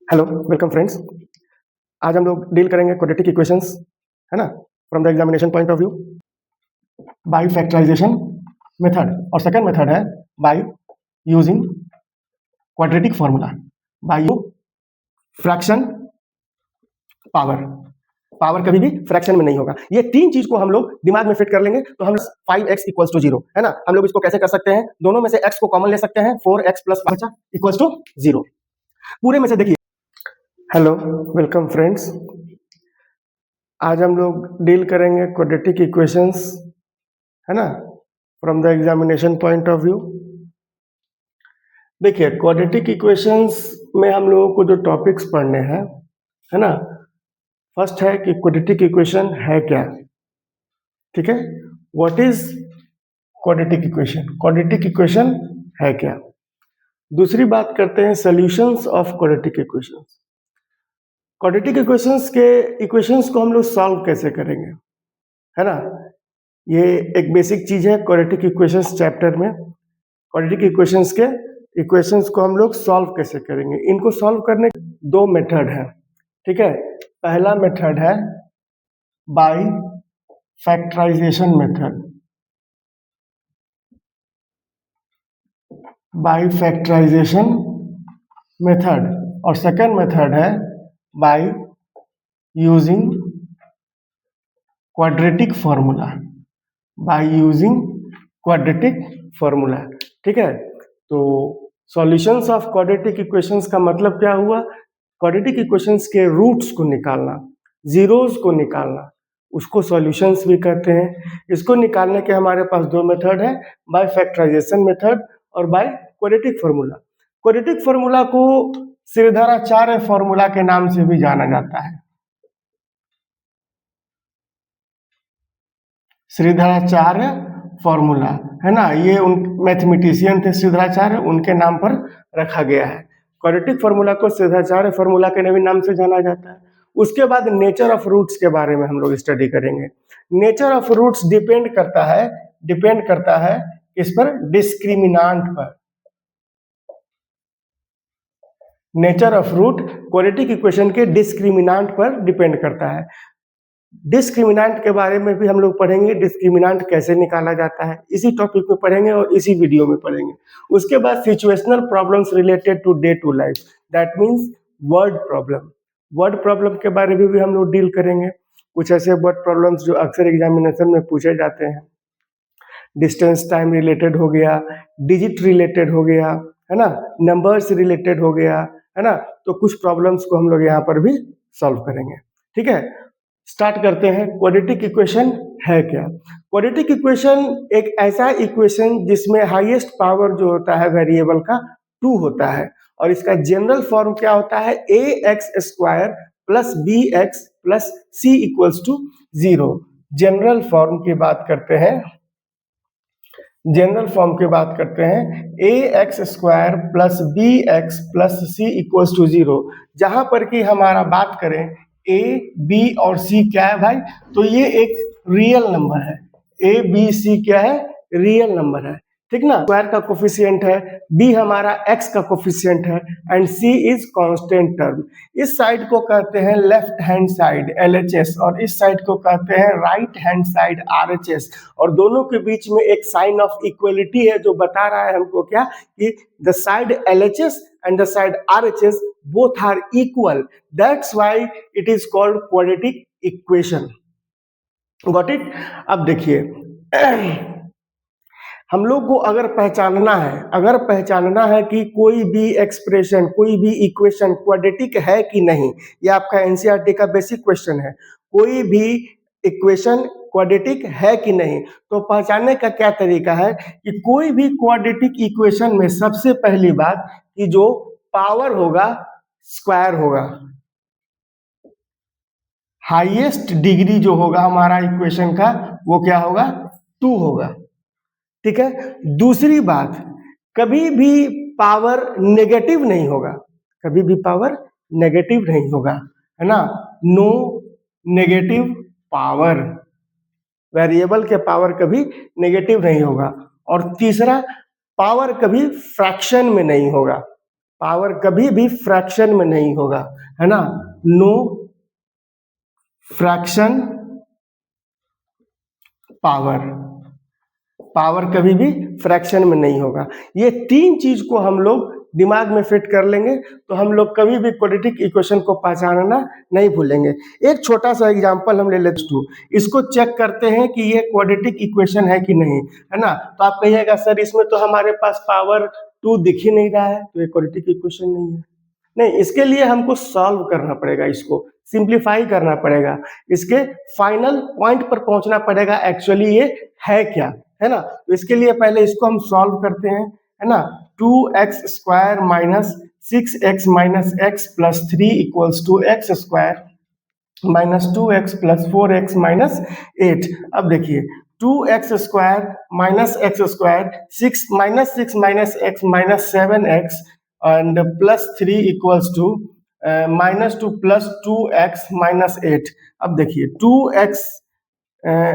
Hello, welcome friends. आज हम लोग डील करेंगे क्वाड्रेटिक इक्वेशंस, है ना, from the examination point of view by factorisation method. और सेकंड मेथड है by using quadratic formula, by you fraction power. Power कभी भी फ्रैक्शन में नहीं होगा। ये तीन चीज को हम लोग दिमाग में फिट कर लेंगे तो हम 5x इक्वल्स टू 0, है ना। हम लोग इसको कैसे कर सकते हैं? दोनों में से x को कॉमन ले सकते हैं, 4x प्लस बचा इक्वल्स टू 0। पूरे में से देखिए, हेलो, वेलकम फ्रेंड्स। आज हम लोग डील करेंगे क्वाड्रेटिक इक्वेशंस, है ना, from the examination point of view. देखिए, क्वाड्रेटिक इक्वेशंस में हम लोगों को जो टॉपिक्स पढ़ने हैं, है ना, फर्स्ट है कि क्वाड्रेटिक इक्वेशन है क्या। ठीक है, what is quadratic equation? Quadratic equation है क्या। दूसरी बात करते हैं solutions of quadratic equations. Quadratic equations को हम लोग सॉल्व कैसे करेंगे, है ना। ये एक बेसिक चीज है क्वाड्रेटिक इक्वेशंस चैप्टर में। क्वाड्रेटिक इक्वेशंस को हम लोग सॉल्व कैसे करेंगे? इनको सॉल्व करने के दो मेथड है। ठीक है, पहला मेथड है by factorisation method, by factorisation method. और सेकंड मेथड है by using quadratic formula, by using quadratic formula. ठीक है, तो सॉल्यूशंस ऑफ क्वाड्रेटिक इक्वेशंस का मतलब क्या हुआ? क्वाड्रेटिक इक्वेशंस के रूट्स को निकालना, जीरोस को निकालना, उसको सॉल्यूशंस भी कहते हैं। इसको निकालने के हमारे पास दो मेथड है, बाय फैक्टराइजेशन मेथड और by quadratic formula. Quadratic formula को श्रीधराचार्य फॉर्मूला के नाम से भी जाना जाता है। श्रीधराचार्य फॉर्मूला, है ना, ये उन मैथमेटिशियन थे श्रीधराचार्य, उनके नाम पर रखा गया है। क्वाड्रेटिक फॉर्मूला को श्रीधराचार्य फॉर्मूला के नवीन नाम से जाना जाता है। उसके बाद नेचर ऑफ रूट्स के बारे में हम लोग स्टडी करेंगे। नेचर ऑफ रूट्स डिपेंड करता है किस पर? डिस्क्रिमिनांट पर। Nature of root quadratic equation के डिस्क्रिमिनांट पर डिपेंड करता है। डिस्क्रिमिनांट के बारे में भी हम लोग पढ़ेंगे, डिस्क्रिमिनांट कैसे निकाला जाता है, इसी टॉपिक में पढ़ेंगे और इसी वीडियो में पढ़ेंगे। उसके बाद situational problems related to day to life, that means word problem के बारे में भी हम लोग डील करेंगे। कुछ ऐसे वर्ड प्रॉब्लम्स जो अक्सर एग्जामिनेशन में पूछे जाते हैं। डिस्टेंस टाइम रिलेटेड हो गया, डिजिट रिलेटेड हो गया, है ना, नंबर्स रिलेटेड हो गया, है ना। तो कुछ प्रॉब्लम्स को हम लोग यहाँ पर भी सॉल्व करेंगे। ठीक है, स्टार्ट करते हैं। क्वाड्रेटिक इक्वेशन है क्या? क्वाड्रेटिक इक्वेशन एक ऐसा इक्वेशन जिसमें हाईएस्ट पावर जो होता है वेरिएबल का 2 होता है, और इसका जनरल फॉर्म क्या होता है? ax² plus bx plus c equals to 0। General form की बात करते हैं, ax² plus bx plus c equals to 0। जहां पर कि हमारा बात करें a, b और c क्या है भाई? तो ये एक रियल नंबर है। a, b, c क्या है? रियल नंबर है। ठीक ना, स्क्वायर का कोफिशिएंट है, b हमारा x का कोफिशिएंट है, and c is constant term. इस साइड को कहते हैं लेफ्ट हैंड साइड LHS, और इस साइड को कहते हैं राइट हैंड साइड RHS। और दोनों के बीच में एक साइन ऑफ इक्वलिटी है जो बता रहा है हमको क्या, कि the side LHS and the side RHS both are equal. That's why it is called quadratic equation. Got it? अब देखिए, हम लोग को अगर पहचानना है कि कोई भी एक्सप्रेशन, कोई भी इक्वेशन क्वाड्रेटिक है कि नहीं, ये आपका एनसीईआरटी का बेसिक क्वेश्चन है। कोई भी इक्वेशन क्वाड्रेटिक है कि नहीं, तो पहचानने का क्या तरीका है कि कोई भी क्वाड्रेटिक इक्वेशन में सबसे पहली बात कि जो पावर होगा स्क्वायर होगा। हाईएस्ट डिग्री जो होगा हमारा इक्वेशन का वो क्या होगा? 2 होगा। ठीक है, दूसरी बात, कभी भी पावर नेगेटिव नहीं होगा, कभी भी पावर नेगेटिव नहीं होगा, है ना। नो नेगेटिव पावर, वेरिएबल के पावर कभी नेगेटिव नहीं होगा। और तीसरा, पावर कभी फ्रैक्शन में नहीं होगा। पावर कभी भी फ्रैक्शन में नहीं होगा, है ना, नो फ्रैक्शन पावर, पावर कभी भी फ्रैक्शन में नहीं होगा। ये तीन चीज को हम लोग दिमाग में फिट कर लेंगे तो हम लोग कभी भी क्वाड्रेटिक इक्वेशन को पहचानना नहीं भूलेंगे। एक छोटा सा एग्जांपल हम ले लेते हैं, इसको चेक करते हैं कि ये क्वाड्रेटिक इक्वेशन है कि नहीं, है ना। तो आप कहिएगा सर इसमें तो हमारे पास पावर 2 दिख ही नहीं रहा है, तो ये क्वाड्रेटिक इक्वेशन नहीं है। नहीं, इसके लिए हमको सॉल्व करना पड़ेगा, इसको सिंप्लीफाई करना पड़ेगा, इसके फाइनल पॉइंट पर पहुंचना पड़ेगा एक्चुअली ये है क्या, है ना। तो इसके लिए पहले इसको हम सॉल्व करते हैं, है ना। 2x² minus 6x minus x plus 3 equals to x² minus 2x plus 4x minus 8। अब देखिए 2x² minus x², 6 minus 6 minus x minus 7x and plus 3 equals to -2 plus 2x minus 8। अब देखिए 2x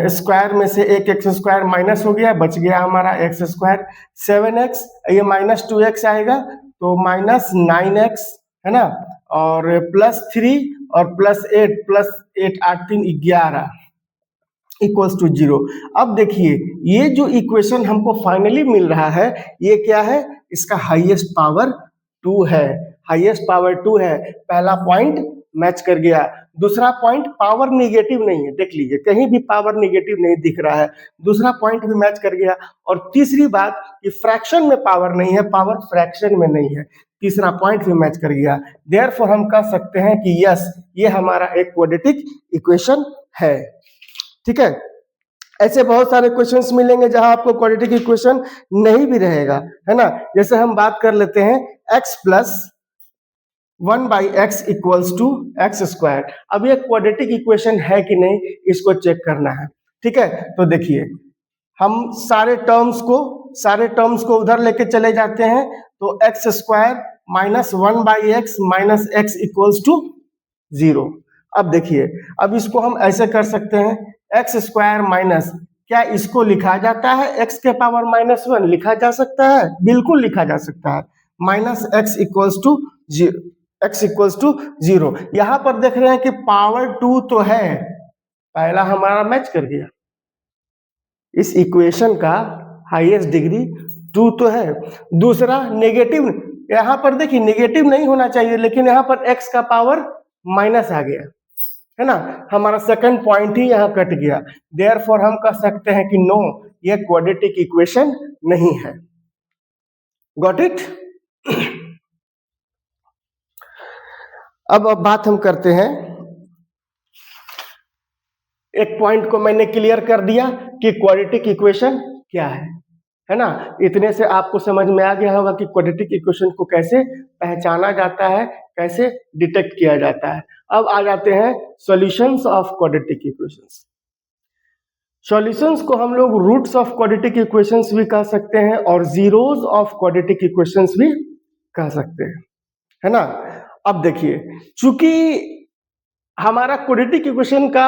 स्क्वायर में से एक x² minus हो गया, बच गया हमारा x², 7x, ये -2x आएगा तो माइनस 9x, है ना, और प्लस 3 और प्लस 8 8 3 11 इक्वल्स टू 0। अब देखिए ये जो इक्वेशन हमको फाइनली मिल रहा है ये क्या है, इसका हाईएस्ट पावर 2 है, हाईएस्ट पावर 2 है। पहला पॉइंट मैच कर गया, दूसरा पॉइंट पावर निगेटिव नहीं है, देख लीजिए कहीं भी पावर निगेटिव नहीं दिख रहा है, दूसरा पॉइंट भी मैच कर गया। और तीसरी बात कि फ्रैक्शन में पावर नहीं है, पावर फ्रैक्शन में नहीं है, तीसरा पॉइंट भी मैच कर गया। देयरफॉर हम कह सकते हैं कि यस ये हमारा एक क्वाड्रेटिक इक्वेशन है। ठीक है, ऐसे बहुत सारे क्वेश्चंस मिलेंगे जहां आपको क्वाड्रेटिक इक्वेशन नहीं भी रहेगा, है ना। जैसे हम बात कर लेते हैं x plus 1/x equals to x²। अब ये क्वाड्रेटिक इक्वेशन है कि नहीं इसको चेक करना है। ठीक है, तो देखिए हम सारे टर्म्स को उधर लेके चले जाते हैं तो x² minus 1/x minus x equals to 0। अब देखिए अब इसको हम ऐसे कर सकते हैं, x² माइनस, क्या इसको लिखा जाता है x के पावर -1? लिखा जा सकता है, बिल्कुल लिखा जा सकता है, माइनस x इक्वल्स टू 0। यहां पर देख रहे हैं कि पावर 2 तो है, पहला हमारा मैच कर गया, इस इक्वेशन का हाईएस्ट डिग्री 2 तो है। दूसरा नेगेटिव, यहां पर देखिए नेगेटिव नहीं होना चाहिए लेकिन यहां पर x का पावर माइनस आ गया, है ना, हमारा सेकंड पॉइंट ही यहां कट गया। देयरफॉर हम कह सकते हैं कि नो ये क्वाड्रेटिक इक्वेशन नहीं है। Got it? अब बात हम करते हैं, एक पॉइंट को मैंने क्लियर कर दिया कि क्वाड्रेटिक इक्वेशन क्या है ना। इतने से आपको समझ में आ गया होगा कि क्वाड्रेटिक इक्वेशन को कैसे पहचाना जाता है, कैसे डिटेक्ट किया जाता है। अब आ जाते हैं solutions of quadratic equations. Solutions को हम लोग रूट्स ऑफ क्वाड्रेटिक इक्वेशंस भी कह सकते हैं और जीरोस ऑफ क्वाड्रेटिक इक्वेशंस भी कह सकते हैं, है ना। अब देखिए चूंकि हमारा क्वाड्रेटिक इक्वेशन का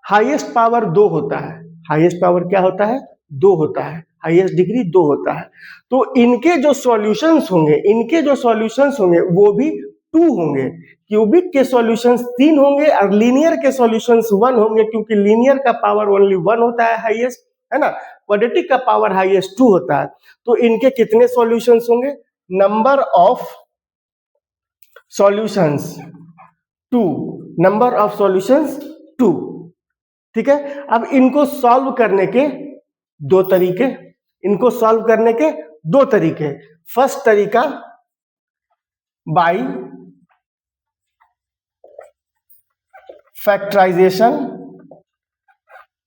हाईएस्ट पावर 2 होता है, हाईएस्ट पावर क्या होता है? 2 होता है, हाईएस्ट डिग्री 2 होता है, तो इनके जो सॉल्यूशंस होंगे वो भी 2 होंगे। क्यूबिक के सॉल्यूशंस 3 होंगे और लीनियर के सॉल्यूशंस 1 होंगे, क्योंकि लीनियर का पावर ओनली 1 होता है हाईएस्ट, है ना। क्वाड्रेटिक का पावर हाईएस्ट 2 होता है। तो इनके कितने सॉल्यूशंस होंगे? Number of solutions 2, number of solutions 2। ठीक है, अब इनको सॉल्व करने के दो तरीके, फर्स्ट तरीका बाय फैक्टराइजेशन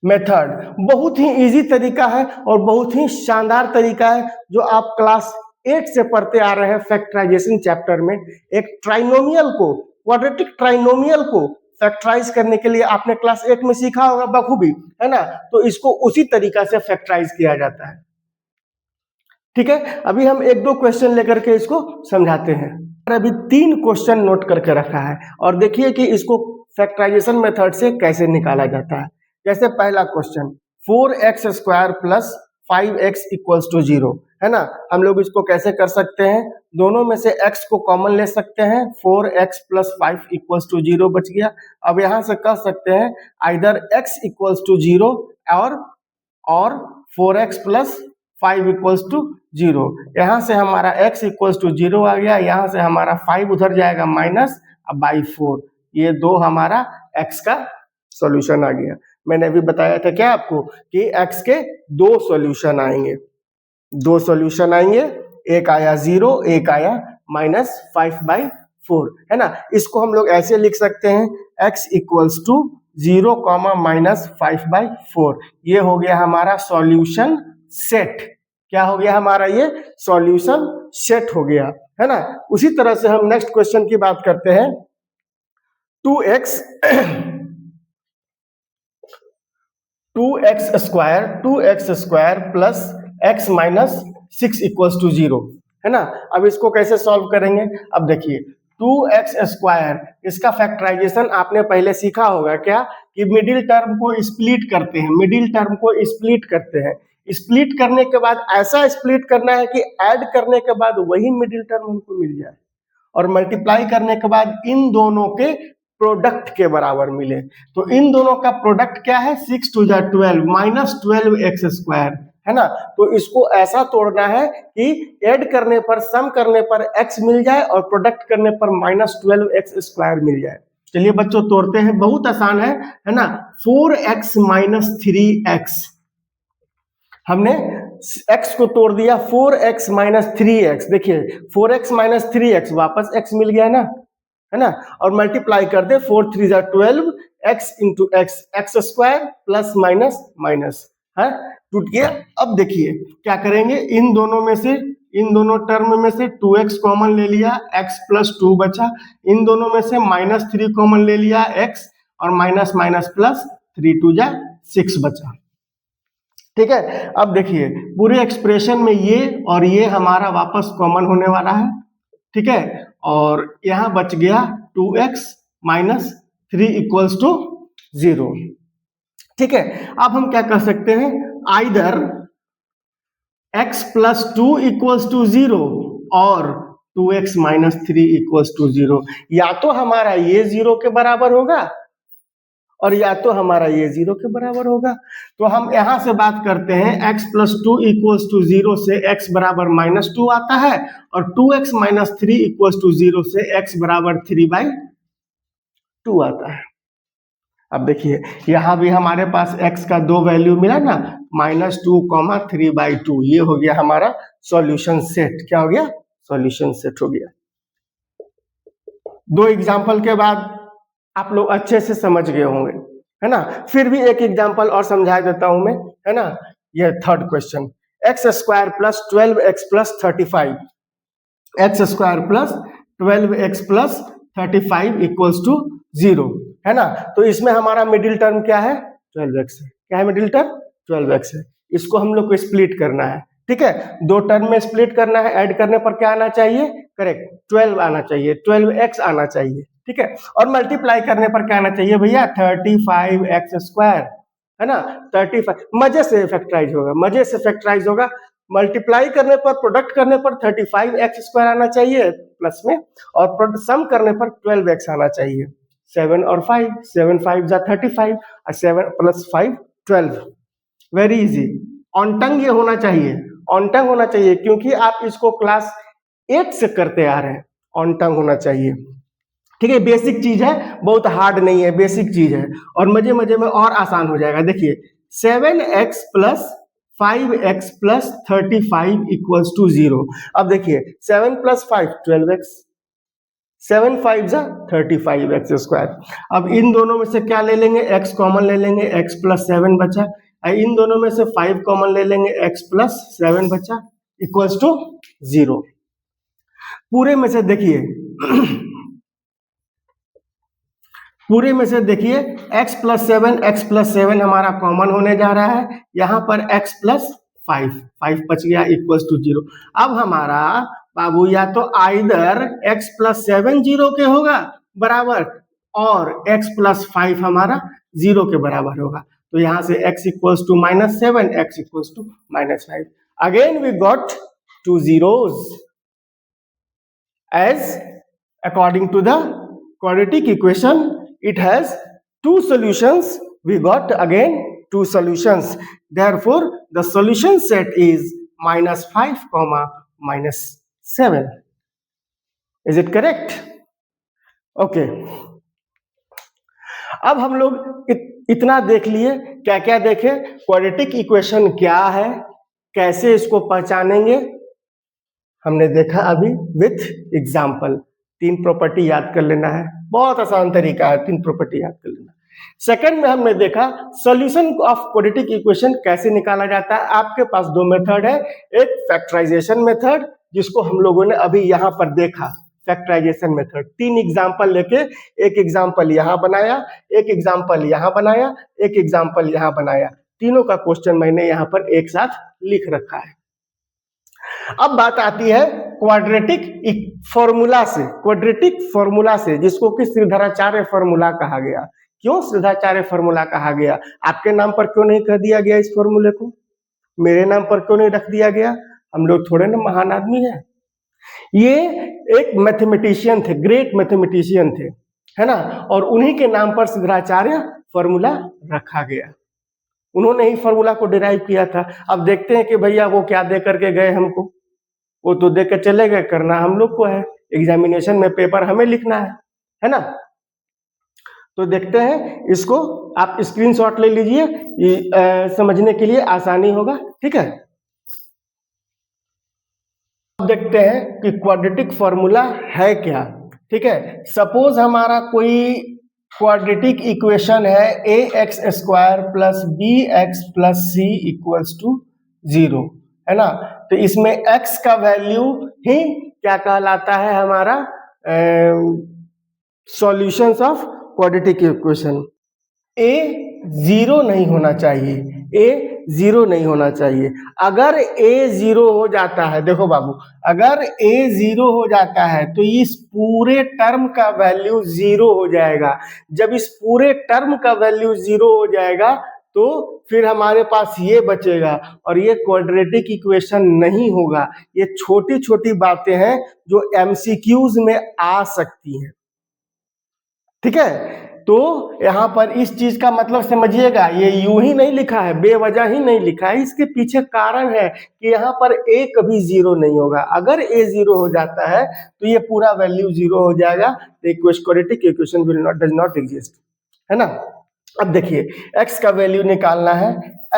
मेथड, बहुत ही इजी तरीका है और बहुत ही शानदार तरीका है जो आप क्लास 8 से पढ़ते आ रहे हैं। फैक्टराइजेशन चैप्टर में एक ट्राइनोमियल को, क्वाड्रेटिक ट्राइनोमियल को फैक्टराइज करने के लिए आपने क्लास 8 में सीखा होगा बखूबी, है ना। तो इसको उसी तरीका से फैक्टराइज किया जाता है। ठीक है, अभी हम 1-2 क्वेश्चन लेकर के इसको समझाते हैं। अभी 3 क्वेश्चन नोट करके रखा है और देखिए कि इसको फैक्टराइजेशन मेथड से कैसे निकाला जाता है। जैसे पहला question 4x² plus 5x equals to 0, है ना। हम लोग इसको कैसे कर सकते हैं, दोनों में से x को कॉमन ले सकते हैं, 4x प्लस 5 इक्वल्स टू 0 बच गया। अब यहाँ से कह सकते हैं आइदर x इक्वल्स टू 0 और 4x प्लस 5 इक्वल्स टू 0। यहाँ से हमारा x इक्वल्स टू 0 आ गया, यहाँ से हमारा 5 उधर जाएगा माइनस बाई 4, ये दो हमारा x का सॉल्यूशन आ गया। मैंने अभी बताया था क्या आपको कि x के दो सॉल्यूशन आएंगे, दो सॉल्यूशन आएंगे, एक आया 0, एक आया माइनस 5/4, है ना। इसको हम लोग ऐसे लिख सकते हैं x इक्वल्स टू 0 माइनस 5/4, ये हो गया हमारा सॉल्यूशन सेट। क्या हो गया हमारा, ये सॉल्यूशन सेट हो गया, है ना। उसी तरह से हम नेक्स्ट क्वेश्चन की बात करते हैं। 2x square plus x minus 6 equals to 0, है ना। अब इसको कैसे सॉल्व करेंगे, अब देखिए 2x स्क्वायर, इसका फैक्टराइजेशन आपने पहले सीखा होगा क्या, कि मिडिल टर्म को स्प्लिट करते हैं, मिडिल टर्म को स्प्लिट करते हैं। स्प्लिट करने के बाद ऐसा स्प्लिट करना है कि ऐड करने के बाद वही मिडिल टर्म हमको मिल जाए, और मल्टीप्लाई करने के बाद इन दोनों के प्रोडक्ट के बराबर मिले। तो इन दोनों का प्रोडक्ट क्या है, 6 2 12 माइनस 12x स्क्वायर, है ना। तो इसको ऐसा तोड़ना है कि ऐड करने पर, सम करने पर x मिल जाए और प्रोडक्ट करने पर माइनस 12x स्क्वायर मिल जाए। चलिए बच्चों तोड़ते हैं, बहुत आसान है ना। 4x माइनस 3x, हमने x को तोड़ दिया, 4x माइनस 3x, देखिए 4x माइनस 3x वापस x मिल गया ना, है ना। और मल्टीप्लाई कर दे, 4 3 12 x into x square plus minus minus, है, टूट गया। अब देखिए क्या करेंगे, इन दोनों में से, इन दोनों टर्म में से 2x कॉमन ले लिया, x प्लस 2 बचा। इन दोनों में से माइनस 3 कॉमन ले लिया, x और माइनस माइनस प्लस 3 2 6 बचा। ठीक है, अब देखिए पूरे एक्सप्रेशन में ये और ये हमारा वापस कॉमन होने वाला है, ठीक है। और यहां बच गया 2x माइनस 3 इक्वल्स टू 0, ठीक है। अब हम क्या कर सकते हैं, either x plus 2 equals to 0 और 2x माइनस 3 इक्वल्स टू 0, या तो हमारा ये 0 के बराबर होगा और या तो हमारा ये 0 के बराबर होगा। तो हम यहां से बात करते हैं x प्लस 2 इक्वल्स टू 0 से x बराबर माइनस 2 आता है, और 2x माइनस 3 इक्वल्स टू 0 से x बराबर 3/2 आता है। अब देखिए यहां भी हमारे पास x का दो वैल्यू मिला ना, माइनस 2 3/2, ये हो गया हमारा सॉल्यूशन सेट। क्या हो गया, सॉल्यूशन सेट हो गया। दो एग्जाम्पल के बाद आप लोग अच्छे से समझ गए होंगे, है ना। फिर भी एक एग्जांपल और समझा देता हूं मैं, है ना। ये third question, x square plus 12x plus 35, x square plus 12x plus 35 equals to 0, है ना। तो इसमें हमारा मिडिल टर्म क्या है, 12x है। क्या है मिडिल टर्म, 12x है। इसको हम लोग को स्प्लिट करना है, ठीक है। दो टर्म में स्प्लिट करना है, ऐड करने पर क्या आना चाहिए, करेक्ट 12 आना चाहिए, 12x आना चाहिए, ठीक है। और मल्टीप्लाई करने पर क्या आना चाहिए भैया, 35x स्क्वायर, है ना। 35 मजे से फैक्टराइज होगा, मजे से फैक्टराइज होगा। मल्टीप्लाई करने पर, प्रोडक्ट करने पर 35x स्क्वायर आना चाहिए प्लस में, और सम करने पर 12x आना चाहिए। 7 और 5, 7 5 35 और 7 प्लस 5 12, वेरी इजी। ऑन टंग ये होना चाहिए, ऑन टंग होना चाहिए, क्योंकि आप इसको क्लास 8 से करते आ रहे हैं, ऑन टंग होना चाहिए, ठीक है। बेसिक चीज है, बहुत हार्ड नहीं है, बेसिक चीज है, और मजे मजे में और आसान हो जाएगा। देखिए 7x plus 5x plus 35 equals to 0। अब देखिए 7 प्लस 5 12x, 7 5 35x स्क्वायर। अब इन दोनों में से क्या ले लेंगे, x कॉमन ले लेंगे, x प्लस 7 बचा। इन दोनों में से 5 कॉमन ले लेंगे, x प्लस 7 बचा इक्वल्स टू 0। पूरे में से देखिए पूरे में से देखिए x प्लस 7 हमारा कॉमन होने जा रहा है, यहाँ पर x प्लस 5 बच गया इक्वल्स टू 0। अब हमारा बाबू या तो आइदर x प्लस 7 0 के होगा बराबर, और x प्लस 5 हमारा 0 के बराबर होगा। तो यहाँ से x equals to -7, x equals to -5. Again we got 2 zeros as according to the quadratic equation it has 2 solutions. We got again 2 solutions. Therefore the solution set is -5, -7. Is it correct? Okay. अब हम लोग इतना देख लिए. क्या क्या देखे? Quadratic equation क्या है, कैसे इसको पहचानेंगे, हमने देखा अभी विथ एग्जाम्पल. 3 प्रॉपर्टी याद कर लेना है, बहुत आसान तरीका है 3 प्रॉपर्टी याद कर लेना. सेकंड में हमने देखा सॉल्यूशन ऑफ क्वाड्रेटिक इक्वेशन कैसे निकाला जाता है. आपके पास 2 मेथड है. एक फैक्टराइजेशन मेथड जिसको हम लोगों ने अभी यहाँ पर देखा, फैक्टराइजेशन मेथड. 3 एग्जाम्पल लेके, एक एग्जाम्पल यहाँ बनाया, एक एग्जाम्पल यहाँ बनाया, एक एग्जाम्पल यहाँ बनाया. तीनों का क्वेश्चन मैंने यहाँ पर एक साथ लिख रखा है. अब बात आती है क्वाड्रेटिक फॉर्मूला से. क्वाड्रेटिक फॉर्मूला से जिसको कि श्रीधराचार्य फॉर्मूला कहा गया. क्यों श्रीधराचार्य फॉर्मूला कहा गया? आपके नाम पर क्यों नहीं कह दिया गया इस फॉर्मूले को? मेरे नाम पर क्यों नहीं रख दिया गया? हम लोग थोड़े ना महान आदमी हैं. ये एक मैथमेटिशियन थे, ग्रेट मैथमेटिशियन थे, है ना. और उन्हीं के नाम पर श्रीधराचार्य फॉर्मूला रखा गया. उन्होंने ही फॉर्मूला को डिराइव किया था. अब देखते हैं कि भैया वो क्या दे करके गए हमको. वो तो दे के चले गए, करना हम लोग को है. एग्जामिनेशन में पेपर हमें लिखना है ना. तो देखते हैं इसको. आप स्क्रीनशॉट ले लीजिए, समझने के लिए आसानी होगा. ठीक है. अब देखते हैं कि क्वाड्रेटिक फॉर्मूला है क्या. ठीक है. सपोज हमारा कोई क्वाड्रेटिक इक्वेशन है ax square plus bx plus c equals to 0, है ना. तो इसमें x का वैल्यू ही क्या कहलाता है? हमारा solutions of quadratic equation. a 0 नहीं होना चाहिए. a 0 नहीं होना चाहिए. अगर a 0 हो जाता है, देखो बाबू, अगर a 0 हो जाता है तो इस पूरे टर्म का वैल्यू 0 हो जाएगा. जब इस पूरे टर्म का वैल्यू 0 हो जाएगा तो फिर हमारे पास ये बचेगा और ये क्वाड्रेटिक इक्वेशन नहीं होगा. ये छोटी छोटी बातें हैं जो एमसीक्यूज में आ सकती हैं. ठीक है. तो यहाँ पर इस चीज का मतलब समझिएगा, ये यूं ही नहीं लिखा है, बेवजह ही नहीं लिखा है. इसके पीछे कारण है कि यहाँ पर a कभी 0 नहीं होगा. अगर a 0 हो जाता है तो ये पूरा वैल्यू 0 हो जाएगा. Quadratic equation does not exist, है ना. अब देखिए x का वैल्यू निकालना है.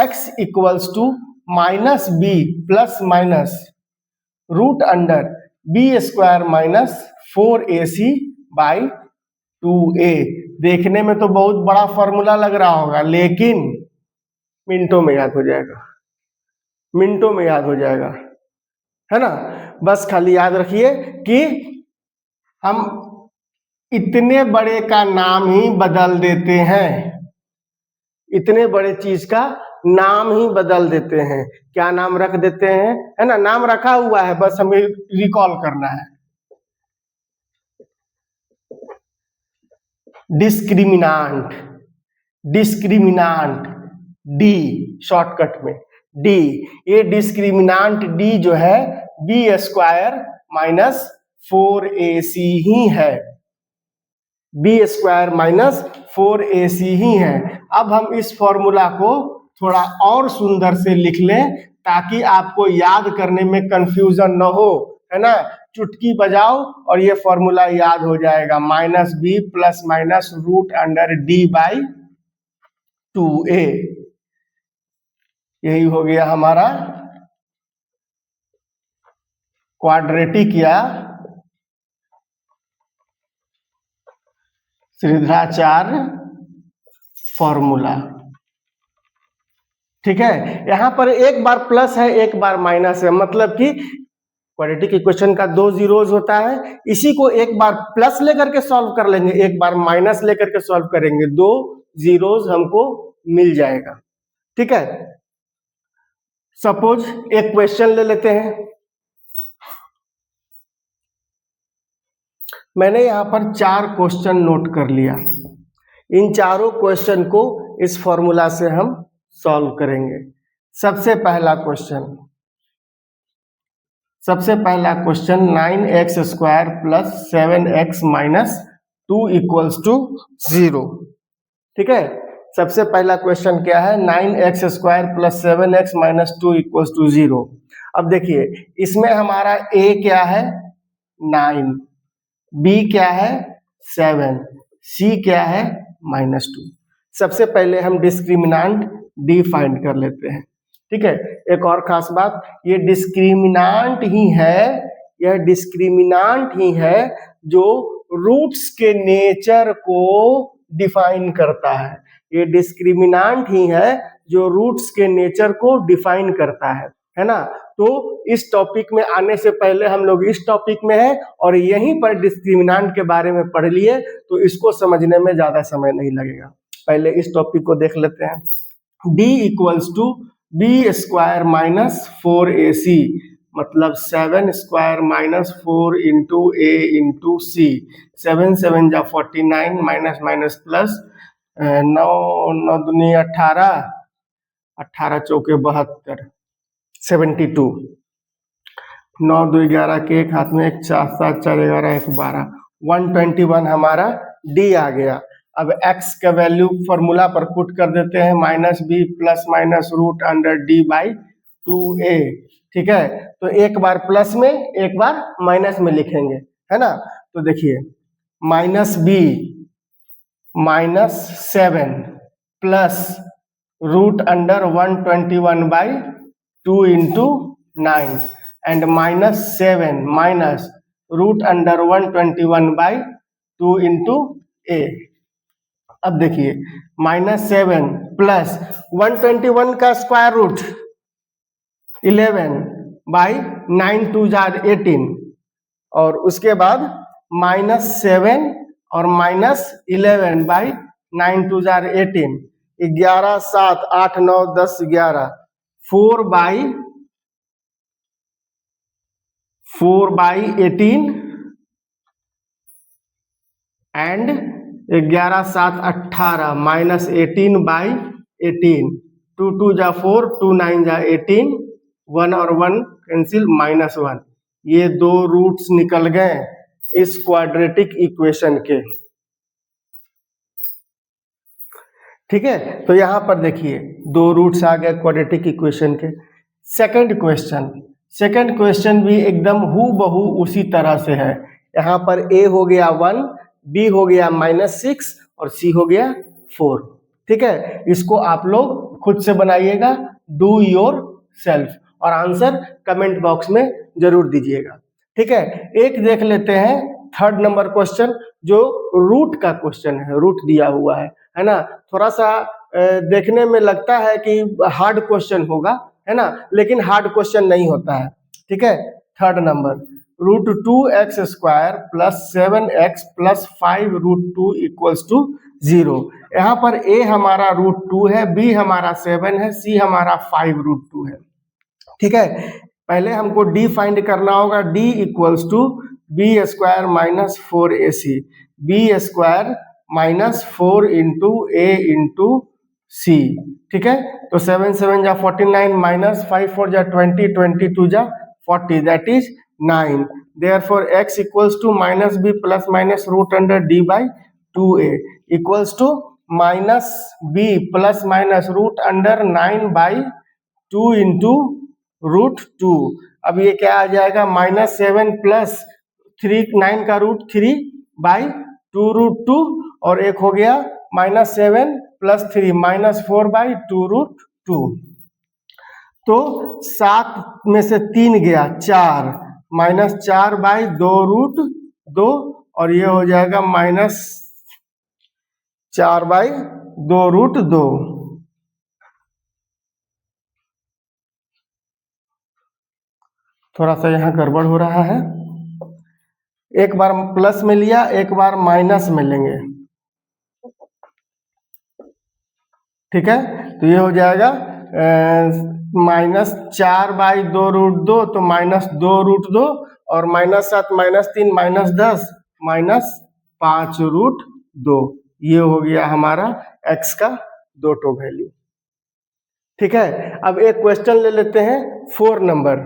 x equals to -b plus minus root under b square minus 4ac by 2a. देखने में तो बहुत बड़ा फॉर्मूला लग रहा होगा, लेकिन मिनटों में याद हो जाएगा. मिनटों में याद हो जाएगा, है ना. बस खाली याद रखिए कि हम इतने बड़े का नाम ही बदल देते हैं. इतने बड़े चीज का नाम ही बदल देते हैं. क्या नाम रख देते हैं? है ना, नाम रखा हुआ है, बस हमें रिकॉल करना है. डिस्क्रिमिनांट. डिस्क्रिमिनांट डी, शॉर्टकट में डी. ये डिस्क्रिमिनांट डी जो है बी स्क्वायर माइनस 4ac ही है. बी स्क्वायर माइनस 4ac ही है. अब हम इस फॉर्मूला को थोड़ा और सुंदर से लिख लें ताकि आपको याद करने में कंफ्यूजन न हो, है ना. चुटकी बजाओ और ये फॉर्मूला याद हो जाएगा. -b plus minus root under d by 2a. यही हो गया हमारा क्वाड्रेटिक या श्रीधराचार्य फॉर्मूला. ठीक है. यहां पर एक बार प्लस है, एक बार माइनस है, मतलब कि क्वाड्रेटिक इक्वेशन का 2 जीरोज होता है. इसी को एक बार प्लस लेकर के सॉल्व कर लेंगे, एक बार माइनस लेकर के सॉल्व करेंगे, 2 जीरोज हमको मिल जाएगा. ठीक है. सपोज एक क्वेश्चन ले लेते हैं. मैंने यहां पर 4 क्वेश्चन नोट कर लिया. इन चारों क्वेश्चन को इस फॉर्मूला से हम सॉल्व करेंगे। सबसे पहला question 9x² plus 7x minus 2 equals to 0। ठीक है, सबसे पहला क्वेश्चन क्या है, 9x² plus 7x minus 2 equals to 0। अब देखिए इसमें हमारा a क्या है 9, b क्या है 7, c क्या है -2। सबसे पहले हम डिस्क्रिमिनांट d फाइंड कर लेते हैं। ठीक है, एक और खास बात, ये डिस्क्रिमिनांट ही है जो रूट्स के नेचर को डिफाइन करता है। ये डिस्क्रिमिनांट ही है जो रूट्स के नेचर को डिफाइन करता है ना। तो इस टॉपिक में आने से पहले हम लोग इस टॉपिक में है और यहीं पर डिस्क्रिमिनांट के बारे में पढ़ लिए, तो इसको समझने में ज्यादा समय नहीं लगेगा। पहले इस टॉपिक को देख लेते हैं। d equals to b² minus 4ac, मतलब 7² माइनस 4 इंटू a इंटू सी। 7 7 जा 49 माइनस माइनस प्लस 9 9 दूनी 18, 18 चौके 72, 72। 9 2 11 के एक हाथ में, एक 4 7 4 11 1 12, 121 हमारा d आ गया। अब x का वैल्यू फॉर्मूला पर पुट कर देते हैं, -b plus minus root under d by 2a। ठीक है, तो एक बार प्लस में एक बार माइनस में लिखेंगे, है ना। तो देखिए -b -7 plus root under 121 by 2 into 9 and -7 minus root under 121 by 2 into a। अब देखिए -7 प्लस 121 का स्क्वायर रूट 11 बाई 9 2 जार 18, और उसके बाद -7 और -11 by 9 2 jar 18, 11 7 8 9 10 11, 4 by 18 and 11 7 18 minus 18 by 18, 2 2 जा 4, 2 9 जा 18, 1 और 1 कैंसिल, -1। ये दो रूट्स निकल गए इस क्वाड्रेटिक इक्वेशन के। ठीक है, तो यहां पर देखिए दो रूट्स आ गए क्वाड्रेटिक इक्वेशन के। सेकंड क्वेश्चन भी एकदम हूबहू उसी तरह से है। यहाँ पर a हो गया 1, b हो गया -6 और c हो गया 4। ठीक है, इसको आप लोग खुद से बनाइएगा, डू योर सेल्फ, और आंसर कमेंट बॉक्स में जरूर दीजिएगा। ठीक है, एक देख लेते हैं थर्ड नंबर क्वेश्चन, जो रूट का क्वेश्चन है, रूट दिया हुआ है ना। थोड़ा सा देखने में लगता है कि हार्ड क्वेश्चन होगा, है ना, लेकिन हार्ड क्वेश्चन नहीं होता है। ठीक है, third number, √2x² plus 7x plus 5 √2 equals to 0। यहाँ पर a हमारा √2 है, b हमारा 7 है, c हमारा 5 √2 है। ठीक है, पहले हमको d फाइंड करना होगा। d equals to b² minus 4ac, b² minus 4 into a into c। ठीक है, तो 7 7 जा 49 माइनस 5 4 जा 20, 22 जा 40, that is 9। Therefore x equals to -b plus minus root under d by 2a equals to -b plus minus root under 9 by 2 into √2। अब ये क्या आ जाएगा, -7 प्लस 3, 9 का √3 बाई 2 √2, और एक हो गया -7 प्लस 3 -4 बाई 2 √2। तो 7 में से 3 गया 4, -4 बाई 2 √2, और ये हो जाएगा -4 बाई 2 √2। थोड़ा सा यहाँ गड़बड़ हो रहा है, एक बार प्लस में लिया, एक बार माइनस में लेंगे। ठीक है, तो ये हो जाएगा -4 बाई 2 √2, तो -2 √2, और -7 -3 -10 -5 √2। ये हो गया हमारा x का 2 टो वैल्यू। ठीक है, अब एक क्वेश्चन ले लेते हैं 4 नंबर,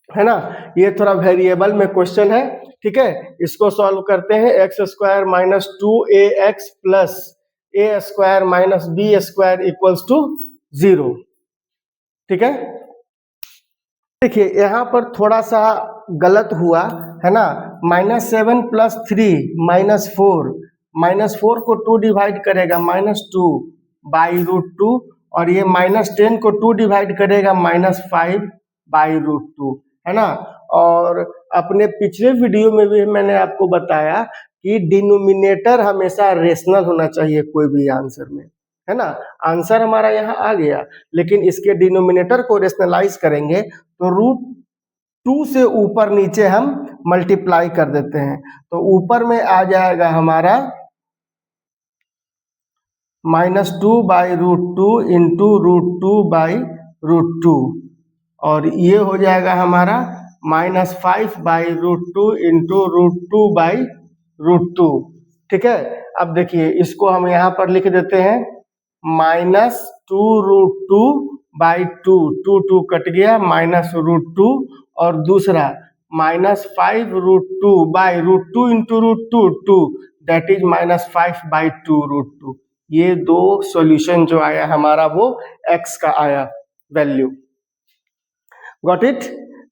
है ना। ये थोड़ा वेरिएबल में क्वेश्चन है, ठीक है। इसको सॉल्व करते हैं। X square minus 2ax plus a square minus b square equals to 0। ठीक है, देखिए यहाँ पर थोड़ा सा गलत हुआ, है ना। -7 प्लस 3 -4, -4 को 2 डिवाइड करेगा -2 बाई रूट 2, और ये -10 को 2 डिवाइड करेगा -5 बाई रूट 2, है ना। और अपने पिछले वीडियो में भी मैंने आपको बताया कि डिनोमिनेटर हमेशा रेशनल होना चाहिए कोई भी आंसर में, है ना। आंसर हमारा यहाँ आ गया, लेकिन इसके डिनोमिनेटर को रेशनलाइज करेंगे तो रूट 2 से ऊपर नीचे हम मल्टीप्लाई कर देते हैं, तो ऊपर में आ जाएगा हमारा -2 by root 2 into root 2 by root 2, और ये हो जाएगा हमारा -5 by root 2 into root 2 by root 2। ठीक है, अब देखिए इसको हम यहाँ पर लिख देते हैं -2 रूट 2 बाई 2, 2 कट गया, माइनस रूट 2, और दूसरा -5 root 2 by root 2 into root 2 2, that is -5 by 2 root 2। ये दो सॉल्यूशन जो आया हमारा वो x का आया वैल्यू। गॉट इट,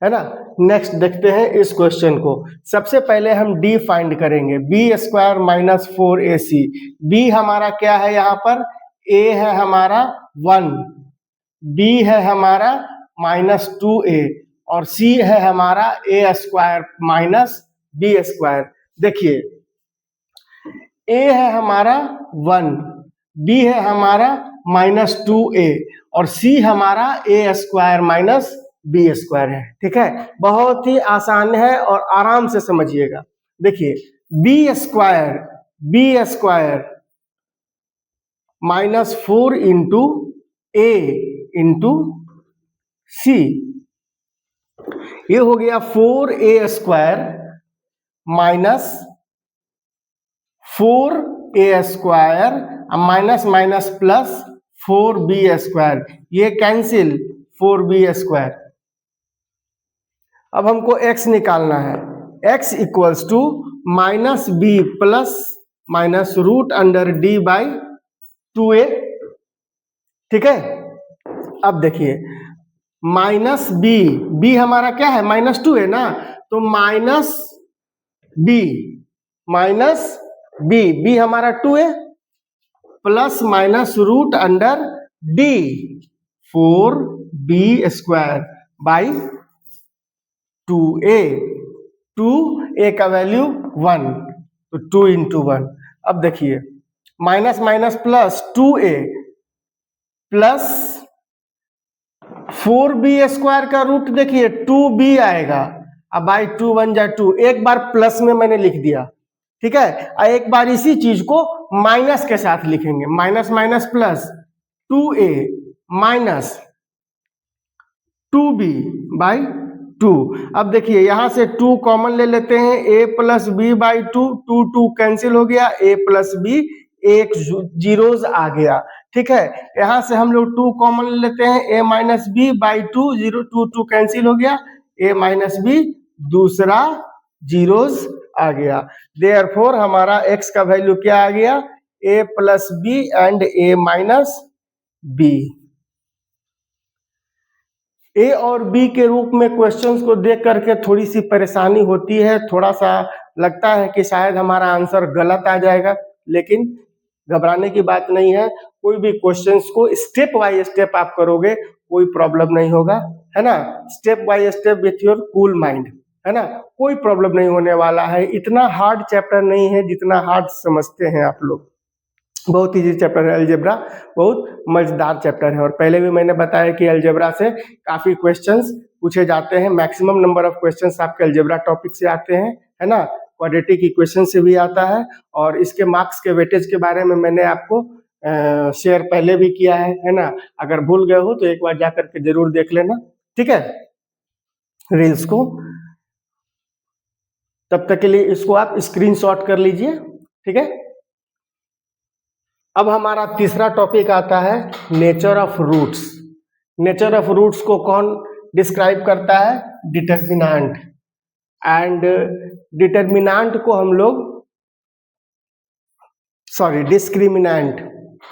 है ना। नेक्स्ट देखते हैं इस क्वेश्चन को। सबसे पहले हम d फाइंड करेंगे, b square minus 4ac। b हमारा क्या है यहाँ पर, a है हमारा 1, b है हमारा -2a, और c है हमारा a square minus b square. देखिए a है हमारा 1, b है हमारा -2a, और c हमारा a square minus b square है। ठीक है, बहुत ही आसान है और आराम से समझिएगा। देखिए b square -4 into a into c, ये हो गया 4a square minus 4a square, minus minus plus 4b square, ये कैंसिल 4b स्क्वायर। अब हमको x निकालना है, x equals to -b plus minus root under d by 2a। ठीक है, अब देखिए -b हमारा क्या है, -2 है ना, तो b हमारा 2 है, plus minus root under d 4b square by 2a, 2a का वैल्यू 1, तो 2 इंटू 1। अब देखिए minus minus plus 2a plus 4b square का रूट देखिए 2b आएगा, अब बाई 2 1 जा 2, एक बार प्लस में मैंने लिख दिया। ठीक है, और एक बार इसी चीज को माइनस के साथ लिखेंगे, minus minus plus 2a minus 2b by 2। अब देखिए यहां से 2 कॉमन ले लेते हैं, a plus b by 2, 2 cancel हो गया, a प्लस बी, एक जीरोज आ गया। ठीक है, यहां से हम लोग 2 कॉमन ले लेते हैं, a minus b by 2, 0 2 cancel हो गया, a माइनस बी, दूसरा जीरोज आ गया। देयरफॉर हमारा x का वैल्यू क्या आ गया, a plus B and a minus B. A और बी के रूप में क्वेश्चंस को देख करके थोड़ी सी परेशानी होती है, थोड़ा सा लगता है कि शायद हमारा आंसर गलत आ जाएगा, लेकिन घबराने की बात नहीं है। कोई भी क्वेश्चंस को स्टेप बाय स्टेप आप करोगे, कोई प्रॉब्लम नहीं होगा, है ना। Step by step with your cool mind, है ना, कोई प्रॉब्लम नहीं होने वाला है। इतना हार्ड चैप्टर नहीं है जितना हार्ड समझते हैं आप लोग, बहुत इजी चैप्टर है। अलजेब्रा बहुत मजेदार चैप्टर है, और पहले भी मैंने बताया कि अलजेब्रा से काफी क्वेश्चंस पूछे जाते हैं, मैक्सिमम नंबर ऑफ क्वेश्चंस आपके अलजेब्रा टॉपिक से आते हैं, है ना। क्वाड्रेटिक इक्वेशन से भी आता है, और इसके मार्क्स के वेटेज के बारे में मैंने आपको शेयर पहले भी किया है ना। अगर भूल गए हो तो एक बार जाकर के जरूर देख लेना, ठीक है, रील्स को। तब तक के लिए इसको आप स्क्रीनशॉट कर लीजिए, ठीक है। अब हमारा तीसरा टॉपिक आता है nature of roots. Nature of roots को कौन डिस्क्राइब करता है? डिटर्मिनेंट। एंड डिटर्मिनेंट को हम लोग डिस्क्रिमिनेंट,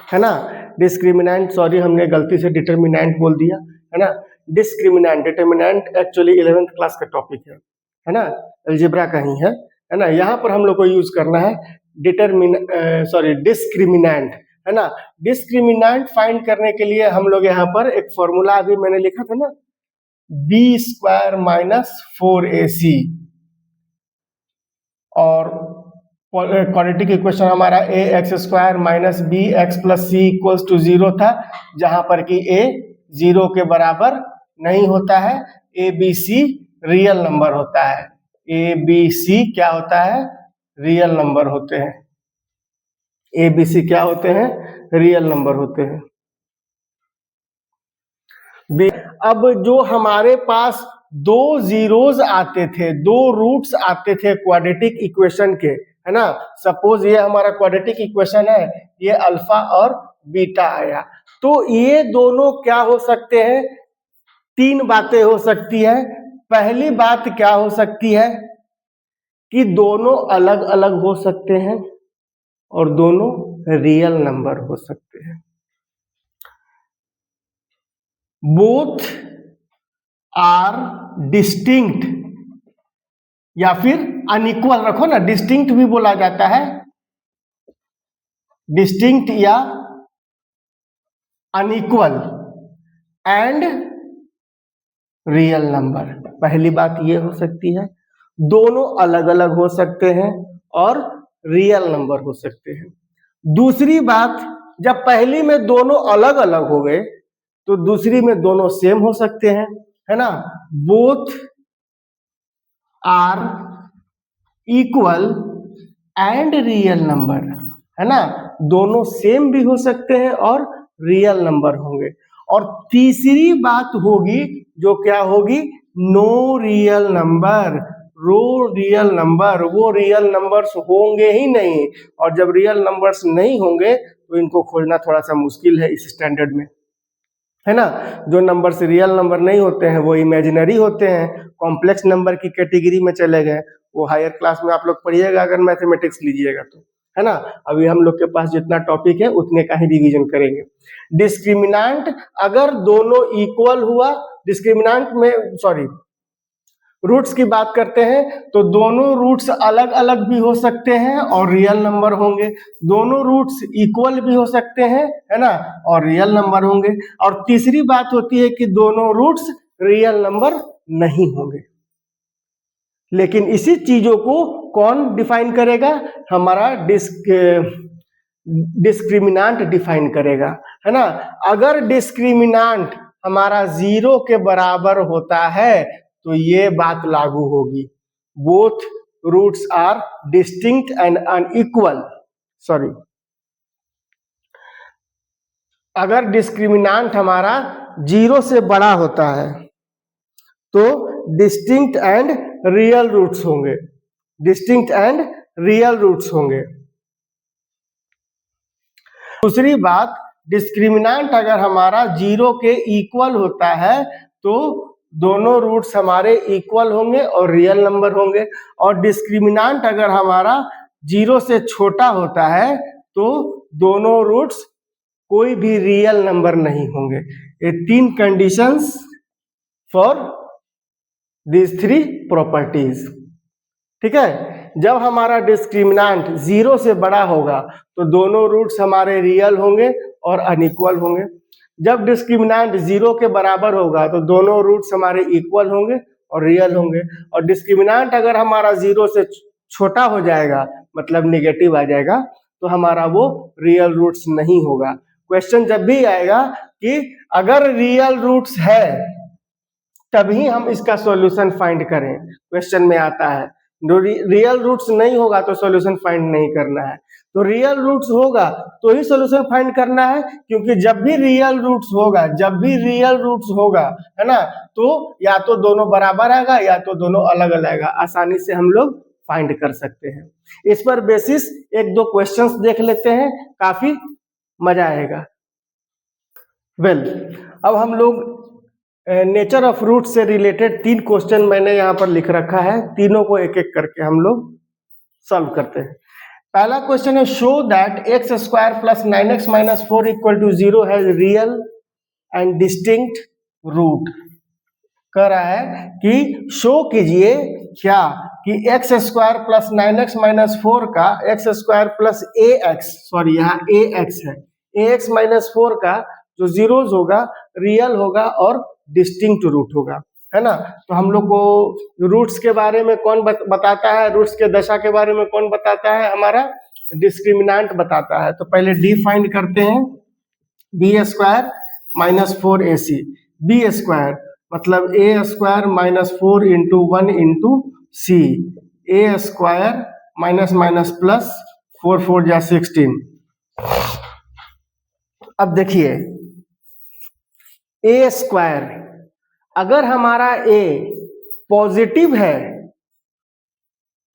है ना, डिस्क्रिमिनेंट, सॉरी हमने गलती से डिटर्मिनेंट बोल दिया, है ना, discriminant. Determinant actually 11th class का टॉपिक है ना, अलजेब्रा का ही है ना। यहाँ पर हम लोग को यूज करना है डिस्क्रिमिनेंट, है ना। डिस्क्रिमिनेंट फाइंड करने के लिए हम लोग यहाँ पर एक फॉर्मूला अभी मैंने लिखा था ना, b² - 4ac, और क्वाड्रेटिक इक्वेशन हमारा ax² - bx + c = 0 था, जहां पर कि a 0 के बराबर नहीं होता है, a b c real number होता है, a b c क्या होता है? रियल नंबर होते हैं। a b c क्या होते हैं? रियल नंबर होते हैं। अब जो हमारे पास दो जीरोज आते थे, दो रूट्स आते थे क्वाड्रेटिक इक्वेशन के, है ना, सपोज ये हमारा क्वाड्रेटिक इक्वेशन है, ये अल्फा और बीटा आया, तो ये दोनों क्या हो सकते हैं? तीन बातें हो सकती है। पहली बात क्या हो सकती है कि दोनों अलग अलग हो सकते हैं और दोनों रियल नंबर हो सकते हैं। बोथ आर डिस्टिंक्ट, या फिर अनइक्वल रखो ना, डिस्टिंक्ट भी बोला जाता है, डिस्टिंक्ट या अनइक्वल एंड रियल नंबर। पहली बात ये हो सकती है, दोनों अलग अलग हो सकते हैं और रियल नंबर हो सकते हैं। दूसरी बात, जब पहली में दोनों अलग अलग हो गए तो दूसरी में दोनों सेम हो सकते हैं, है ना। Both are equal and real number, है ना, दोनों सेम भी हो सकते हैं और रियल नंबर होंगे। और तीसरी बात होगी जो क्या होगी? No real number, real number, वो रियल नंबर्स होंगे ही नहीं, और जब रियल नंबर्स नहीं होंगे तो इनको खोजना थोड़ा सा मुश्किल है इस स्टैंडर्ड में, है ना। जो नंबर्स रियल नंबर नहीं होते हैं वो इमेजिनरी होते हैं, कॉम्प्लेक्स नंबर की कैटेगरी में चले गए, वो हायर क्लास में आप लोग पढ़िएगा अगर मैथमेटिक्स लीजिएगा तो, है ना। अभी हम लोग के पास जितना टॉपिक है उतने का ही रिवीजन करेंगे। डिस्क्रिमिनेंट अगर दोनों इक्वल हुआ, डिस्क्रिमिनेंट में रूट्स की बात करते हैं तो दोनों रूट्स अलग अलग भी हो सकते हैं और रियल नंबर होंगे, दोनों रूट्स इक्वल भी हो सकते हैं, है ना, और रियल नंबर होंगे। और तीसरी बात होती है कि दोनों रूट्स रियल नंबर नहीं होंगे। लेकिन इसी चीजों को कौन डिफाइन करेगा? हमारा डिस्क्रिमिनेंट डिफाइन करेगा, है ना। अगर डिस्क्रिमिनेंट हमारा 0 के बराबर होता है तो ये बात लागू होगी, both roots are distinct and unequal. अगर डिस्क्रिमिनेंट हमारा 0 से बड़ा होता है तो डिस्टिंक्ट एंड रियल रूट्स होंगे, डिस्टिंक्ट एंड रियल रूट्स होंगे। दूसरी बात, डिस्क्रिमिनेंट अगर हमारा 0 के इक्वल होता है तो दोनों रूट्स हमारे इक्वल होंगे और रियल नंबर होंगे, और डिस्क्रिमिनेंट अगर हमारा 0 से छोटा होता है तो दोनों रूट्स कोई भी रियल नंबर नहीं होंगे। ये तीन conditions for these three properties, ठीक है। जब हमारा डिस्क्रिमिनेंट 0 से बड़ा होगा तो दोनों रूट्स हमारे रियल होंगे और अनइक्वल होंगे। जब डिस्क्रिमिनेंट 0 के बराबर होगा तो दोनों रूट्स हमारे इक्वल होंगे और रियल होंगे। और डिस्क्रिमिनेंट अगर हमारा 0 से छोटा हो जाएगा, मतलब निगेटिव आ जाएगा, तो हमारा वो रियल रूट्स नहीं होगा। क्वेश्चन जब भी आएगा कि अगर रियल रूट्स है तभी हम इसका सॉल्यूशन फाइंड करें, क्वेश्चन में आता है। रियल रूट्स नहीं होगा तो सॉल्यूशन फाइंड नहीं करना है, तो रियल रूट्स होगा तो ही सॉल्यूशन फाइंड करना है, क्योंकि जब भी रियल रूट्स होगा, है ना, तो या तो दोनों बराबर आएगा या तो दोनों अलग अलग आएगा, आसानी से हम लोग फाइंड कर सकते हैं। इस पर बेसिस एक दो क्वेश्चंस देख लेते हैं, काफी मजा आएगा। वेल अब हम लोग नेचर ऑफ रूट से रिलेटेड 3 क्वेश्चन मैंने यहाँ पर लिख रखा है, तीनों को एक एक करके हम लोग सॉल्व करते हैं। पहला क्वेश्चन है show that x square plus 9x minus 4 equal to 0 has real and distinct root. कह रहा है कि शो कीजिए क्या कि x square plus 9x minus 4 का एक्स स्क्वायर प्लस ए एक्स, सॉरी यहाँ ए एक्स है, ए एक्स माइनस 4 का जो जीरोज होगा रियल होगा और डिस्टिंक्ट रूट होगा, है ना। तो हम लोग को रूट्स के बारे में कौन बताता है, रूट्स के दशा के बारे में कौन बताता है, हमारा डिस्क्रिमिनांट बताता है। तो पहले डी फाइंड करते हैं, b square minus 4ac, b square मतलब a square minus 4 into 1 into c, a square minus minus plus 4 4 जा 16। अब देखिए ए स्क्वायर, अगर हमारा ए पॉजिटिव है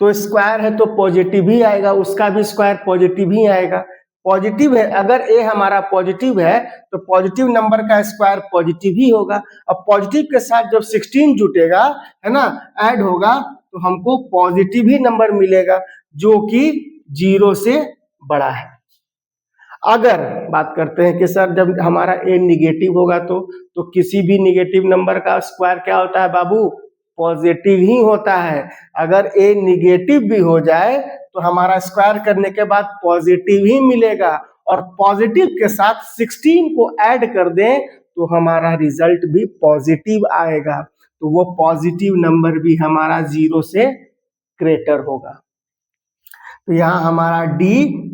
तो स्क्वायर है तो पॉजिटिव ही आएगा, उसका भी स्क्वायर पॉजिटिव ही आएगा। पॉजिटिव है, अगर ए हमारा पॉजिटिव है तो पॉजिटिव नंबर का स्क्वायर पॉजिटिव ही होगा। अब पॉजिटिव के साथ जब 16 जुटेगा, है ना, ऐड होगा तो हमको पॉजिटिव ही नंबर मिलेगा जो कि 0 से बड़ा है। अगर बात करते हैं कि सर जब हमारा ए निगेटिव होगा तो किसी भी निगेटिव नंबर का स्क्वायर क्या होता है बाबू, पॉजिटिव ही होता है। अगर ए निगेटिव भी हो जाए तो हमारा स्क्वायर करने के बाद पॉजिटिव ही मिलेगा, और पॉजिटिव के साथ 16 को ऐड कर दें तो हमारा रिजल्ट भी पॉजिटिव आएगा, तो वो पॉजिटिव नंबर भी हमारा 0 से ग्रेटर होगा। तो यहाँ हमारा d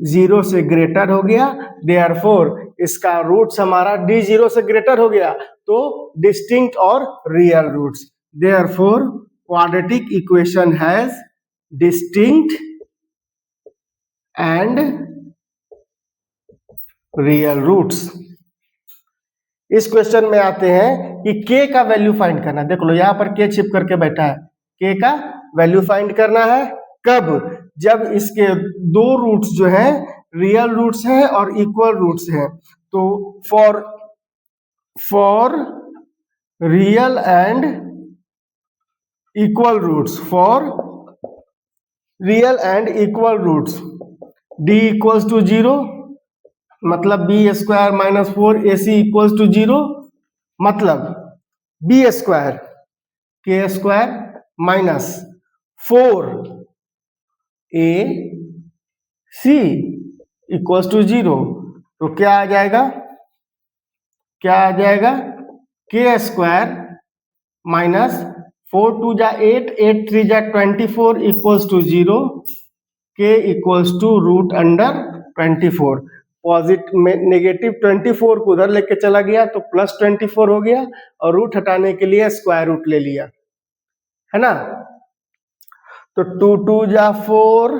0 से ग्रेटर हो गया, देयरफॉर इसका रूट्स हमारा d 0 से ग्रेटर हो गया तो डिस्टिंक्ट और real roots, therefore quadratic equation has distinct and real roots. इस क्वेश्चन में आते हैं कि k का वैल्यू फाइंड करना। देख लो यहाँ पर k छिप करके बैठा है, k का वैल्यू फाइंड करना है कब, जब इसके दो रूट्स जो हैं रियल रूट्स हैं और इक्वल रूट्स हैं। तो for real and equal roots, for real and equal roots d equals to 0, मतलब b square minus 4ac equals to 0, मतलब बी स्क्वायर के square minus 4ac equals to 0। तो क्या आ जाएगा, क्या आ जाएगा, के स्क्वायर माइनस 4 2 जा 8, 8 3 जा 24 इक्वल्स टू 0, के equals to root under 24। Positive में नेगेटिव 24 को उधर लेके चला गया तो प्लस 24 हो गया, और रूट हटाने के लिए स्क्वायर रूट ले लिया, है ना। तो 2 2 जा 4,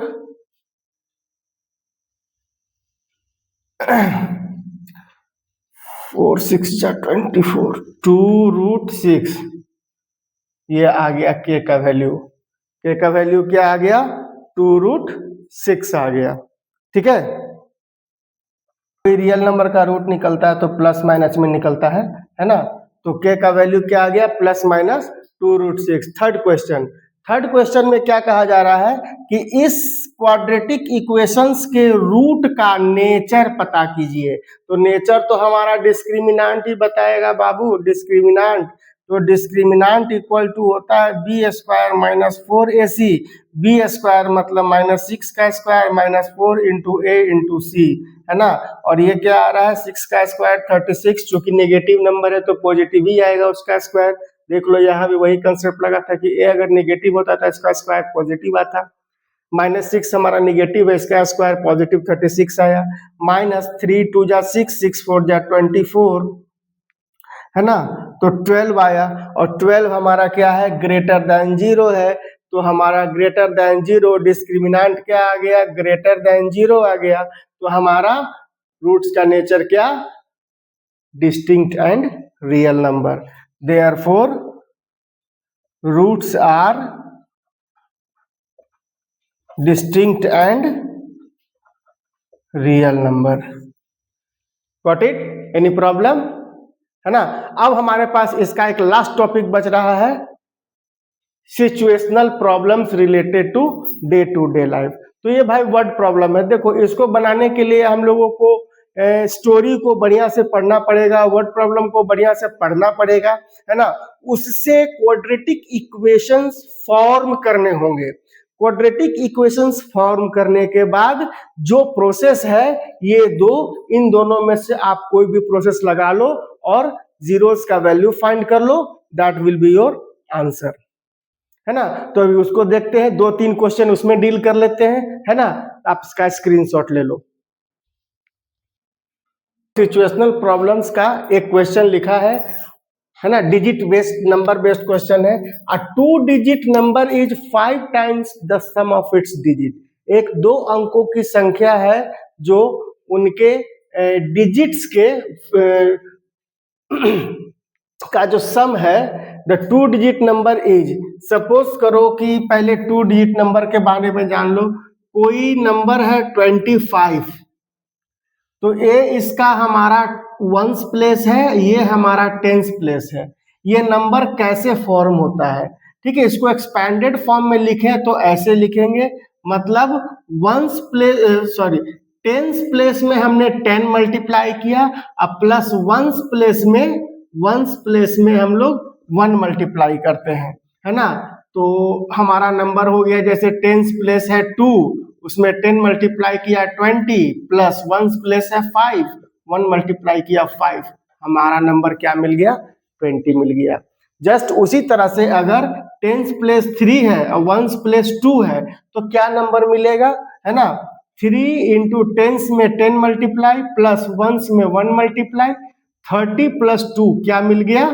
4 6 जा 24, 2 रूट 6, ये आ गया के का वैल्यू। के का वैल्यू क्या आ गया, 2 रूट 6 आ गया, ठीक है। कोई रियल नंबर का रूट निकलता है तो प्लस माइनस में निकलता है ना। तो के का वैल्यू क्या आ गया, plus minus 2 root 6। Third question में क्या कहा जा रहा है कि इस क्वाड्रेटिक इक्वेशंस के रूट का नेचर पता कीजिए। तो नेचर तो हमारा डिस्क्रिमिनांट ही बताएगा बाबू, डिस्क्रिमिनांट। तो डिस्क्रिमिनांट इक्वल टू होता है b square minus 4ac, b square मतलब माइनस 6 का square minus 4 into a into c, है ना। और ये क्या आ रहा है, 6 का स्क्वायर 36, चूंकि नेगेटिव नंबर है तो पॉजिटिव ही आएगा उसका स्क्वायर। देख लो यहाँ भी वही कंसेप्ट लगा था कि ए अगर नेगेटिव होता था इसका स्क्वायर पॉजिटिव आता। माइनस 6 हमारा नेगेटिव है, इसका स्क्वायर पॉजिटिव 36 आया। माइनस 3 2 जा 6, 6 4 जा 24, है ना। तो 12 आया, और 12 हमारा क्या है, ग्रेटर देन 0 है। तो हमारा ग्रेटर देन 0, डिस्क्रिमिनांट क्या आ गया, ग्रेटर देन 0 आ गया। तो हमारा रूट्स का नेचर क्या, distinct and real number, therefore roots are distinct and real number. Got it? Any problem? है ना। अब हमारे पास इसका एक लास्ट टॉपिक बच रहा है, situational problems related to day life. तो ये भाई वर्ड प्रॉब्लम है। देखो, इसको बनाने के लिए हम लोगों को स्टोरी को बढ़िया से पढ़ना पड़ेगा, वर्ड प्रॉब्लम को बढ़िया से पढ़ना पड़ेगा, है ना। उससे क्वाड्रेटिक इक्वेशंस फॉर्म करने होंगे। क्वाड्रेटिक इक्वेशंस फॉर्म करने के बाद जो प्रोसेस है, ये दो, इन दोनों में से आप कोई भी प्रोसेस लगा लो और जीरोस का वैल्यू फाइंड कर लो, that will be your answer, है ना। तो अभी उसको देखते हैं, 2-3 क्वेश्चन उसमें डील कर लेते हैं, है ना। आप इसका स्क्रीनशॉट ले लो। सिचुएशनल प्रॉब्लम्स का एक क्वेश्चन लिखा है ना, digit based, number based question है। A 2 digit number is 5 times the sum of its digit. एक 2 अंकों की संख्या है जो उनके डिजिट्स के का जो सम है, the 2 digit number is, suppose करो कि पहले 2 डिजिट नंबर के बारे में जान लो। कोई नंबर है 25, तो ये इसका हमारा 1s प्लेस है, ये हमारा 10s प्लेस है। ये नंबर कैसे फॉर्म होता है? ठीक है, इसको एक्सपैंडेड फॉर्म में लिखें तो ऐसे लिखेंगे, मतलब 1s place, sorry, 10s place में हमने 10 मल्टीप्लाई किया, अब प्लस 1s प्लेस में हम लोग 1 मल्टीप्लाई करते हैं, है ना। तो हमारा नंबर हो गया, जैसे 10s प्लेस है 2, उसमें 10 मल्टीप्लाई किया 20, प्लस 1s प्लेस है 5, 1 मल्टीप्लाई किया 5, हमारा नंबर क्या मिल गया? 20 मिल गया। जस्ट उसी तरह से अगर 10s प्लेस 3 है और 1s प्लेस 2 है तो क्या नंबर मिलेगा, है ना। 3 इंटू 10s में 10 मल्टीप्लाई प्लस 1s में 1 मल्टीप्लाई, 30 प्लस 2 क्या मिल गया?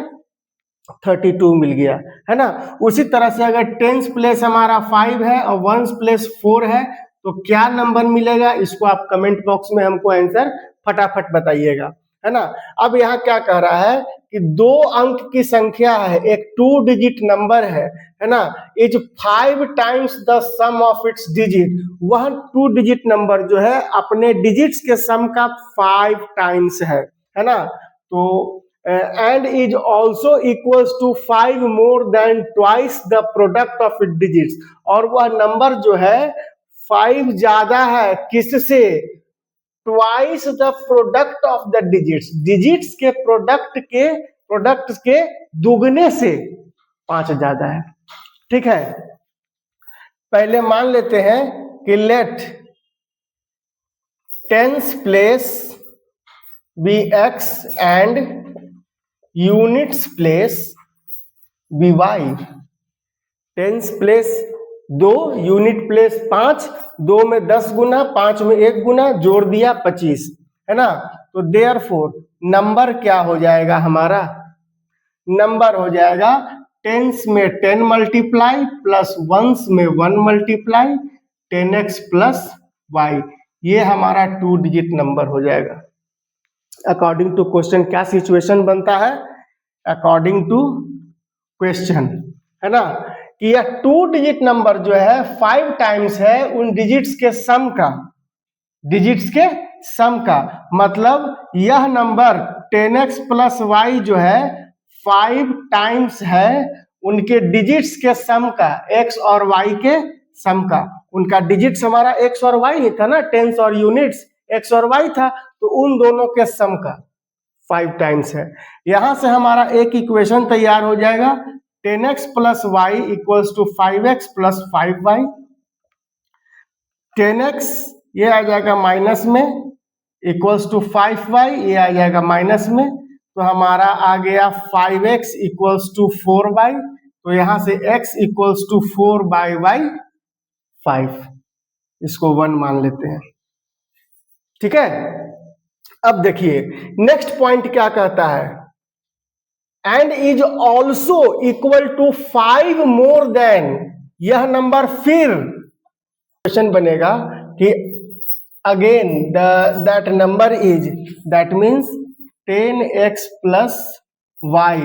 32 मिल गया, है ना। उसी तरह से अगर 10s प्लेस हमारा 5 है और 1s प्लेस 4 है तो क्या नंबर मिलेगा? इसको आप कमेंट बॉक्स में हमको आंसर फटाफट बताइएगा, है ना। अब यहाँ क्या कह रहा है कि 2 अंक की संख्या है, एक 2 डिजिट नंबर है ना, is 5 times the sum of its digit. वह 2 डिजिट नंबर जो है अपने डिजिट्स के सम का 5 टाइम्स है ना। तो and is also equals to 5 more than twice the product of its digits। और वह नंबर जो है 5 ज्यादा है किससे? Twice the product of the digits, digits के प्रोडक्ट के दुगने से 5 ज्यादा है। ठीक है, पहले मान लेते हैं कि let 10s place be x and units place be y। 10s place 2, unit place 5, 2 में 10 गुना, 5 में 1 गुना, जोड़ दिया 25, है ना। तो देयरफॉर नंबर क्या हो जाएगा हमारा? नंबर हो जाएगा 10s में 10 मल्टीप्लाई प्लस 1s में 1 मल्टीप्लाई 10x प्लस y। ये हमारा 2 डिजिट नंबर हो जाएगा। अकॉर्डिंग टू क्वेश्चन क्या सिचुएशन बनता है? अकॉर्डिंग टू क्वेश्चन, है ना, कि यह 2 डिजिट नंबर जो है 5 टाइम्स है उन डिजिट्स के सम का, मतलब यह नंबर 10x प्लस y जो है 5 टाइम्स है उनके डिजिट्स के सम का, x और y के सम का। उनका डिजिट्स हमारा x और y ही था ना, 10s और यूनिट्स x और y था, तो उन दोनों के सम का 5 टाइम्स है। यहां से हमारा एक इक्वेशन तैयार हो जाएगा, 10x plus y equals to 5x प्लस 5y। 10x ये आ जाएगा माइनस में, इक्वल्स टू 5y ये आ जाएगा माइनस में, तो हमारा आ गया 5x इक्वल्स टू 4y। तो यहां से x इक्वल्स टू 4/5, इसको 1 मान लेते हैं। ठीक है, अब देखिए नेक्स्ट पॉइंट क्या कहता है, and is also equal to 5 more than. यह नंबर फिर क्वेश्चन बनेगा कि again that number is, that means 10x plus y,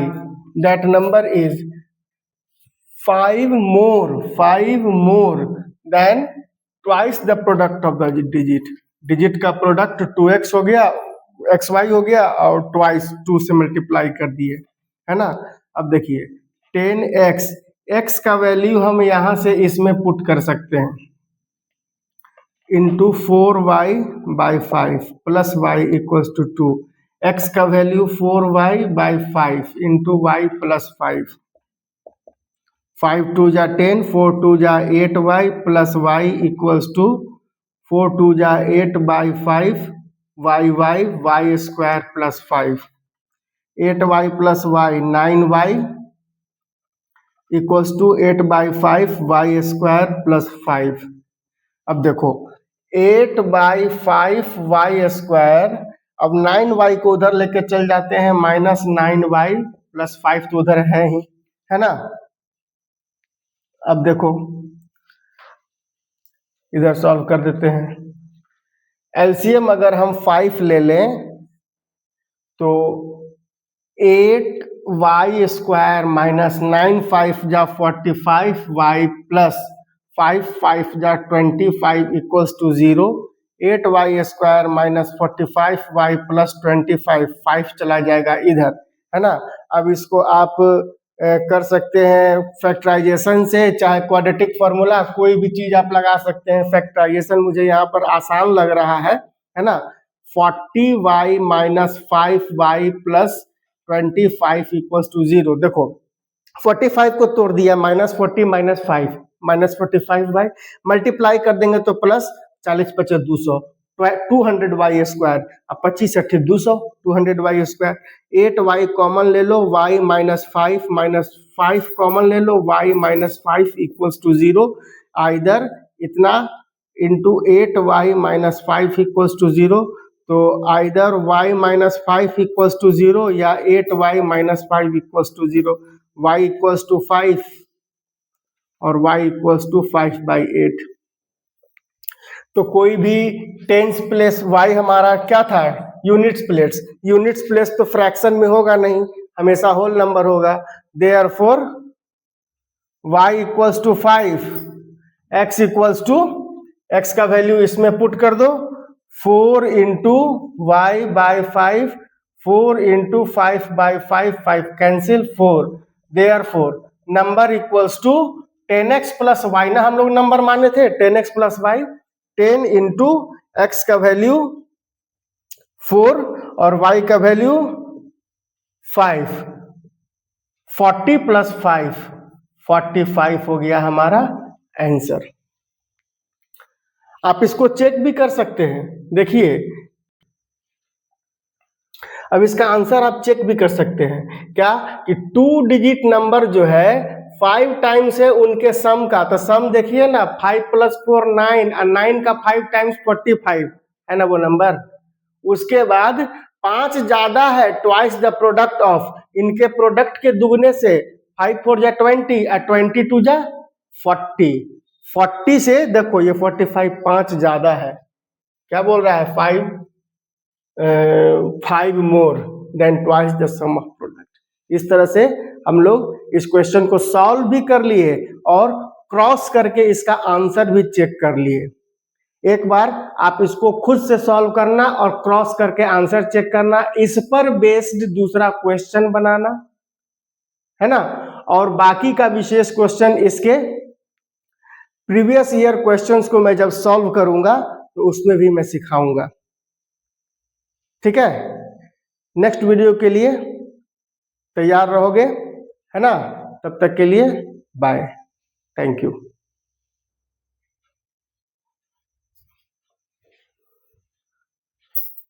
that number is 5 more than twice the product of the digit. Digit का product 2x हो गया, x Y हो गया और ट्वाइस 2 से मल्टीप्लाई कर दिए, है ना। अब देखिए 10x, x का वैल्यू हम यहाँ से इसमें पुट कर सकते हैं into 4y/5 plus Y equals to 2। X का value 4y/5 into Y plus 5, 5 2 जा 10, 4 2 जा 8y plus Y equals to 4 2 जा 8/5 y square plus 5, 8y plus y 9y equals to 8/5 y square plus 5। अब देखो 8/5 y स्क्वायर, अब 9y को उधर लेके चल जाते हैं -9y प्लस 5 तो उधर है ही, है ना। अब देखो इधर सॉल्व कर देते हैं। एलसीएम अगर हम 5 ले लें तो 8y स्क्वायर माइनस 9 5 जा 45y प्लस 5 5 जा 25 equals to 0। 8y square minus 45y plus 25, 5 चला जाएगा इधर, है ना। अब इसको आप कर सकते हैं फैक्टराइजेशन से, चाहे क्वाड्रेटिक फार्मूला कोई भी चीज आप लगा सकते हैं। फैक्टराइजेशन मुझे यहाँ पर आसान लग रहा है ना। 40y minus 5y plus 25 equals to 0। देखो 45 को तोड़ दिया, -40 माइनस 5 -45y मल्टीप्लाई कर देंगे तो प्लस 40 × 200 200y स्क्वायर, अब 25 × 200 200y स्क्वायर। 8y कॉमन ले लो, y -5 कॉमन ले लो, y -5 इक्वल्स टू 0। इधर इतना इंटू 8y -5 इक्वल्स टू 0, तो आइदर y -5 इक्वल्स टू 0 या 8y -5 equals to 0। y equals to 5 और y इक्वल्स टू 5/8। तो कोई भी टेंस प्लेस y हमारा क्या था, यूनिट्स प्लेस। यूनिट्स प्लेस तो फ्रैक्शन में होगा नहीं, हमेशा होल नंबर होगा। Therefore y equals to 5, x equals to, x का वैल्यू इसमें पुट कर दो 4 into y/5, 4 into 5/5, 5 cancel 4। Therefore number equals to 10x plus y, ना हम लोग नंबर माने थे 10x plus y, 10 into x का वैल्यू 4 और y का वैल्यू 5, 40 प्लस 5 45 हो गया हमारा आंसर। आप इसको चेक भी कर सकते हैं, देखिए अब इसका आंसर आप चेक भी कर सकते हैं क्या कि 2 डिजिट नंबर जो है 5 टाइम्स है उनके सम का, तो सम देखिए ना 5 + 4 9 और 9 का 5 टाइम्स 45 है ना वो नंबर। उसके बाद 5 ज्यादा है, ट्वाइस द प्रोडक्ट ऑफ, इनके प्रोडक्ट के दुगने से 5 4 जा 20 और 22 जा 40, 40 से देखो ये 45 5 ज्यादा है, क्या बोल रहा है 5 more than twice the sum of product. इस तरह से हम लोग इस क्वेश्चन को सॉल्व भी कर लिए और क्रॉस करके इसका आंसर भी चेक कर लिए। एक बार आप इसको खुद से सॉल्व करना और क्रॉस करके आंसर चेक करना, इस पर बेस्ड दूसरा क्वेश्चन बनाना, है ना। और बाकी का विशेष क्वेश्चन इसके प्रीवियस ईयर क्वेश्चंस को मैं जब सॉल्व करूंगा तो उसमें भी मैं सिखाऊंगा, ठीक है। नेक्स्ट वीडियो के लिए तैयार रहोगे, है ना। तब तक के लिए बाय, थैंक यू।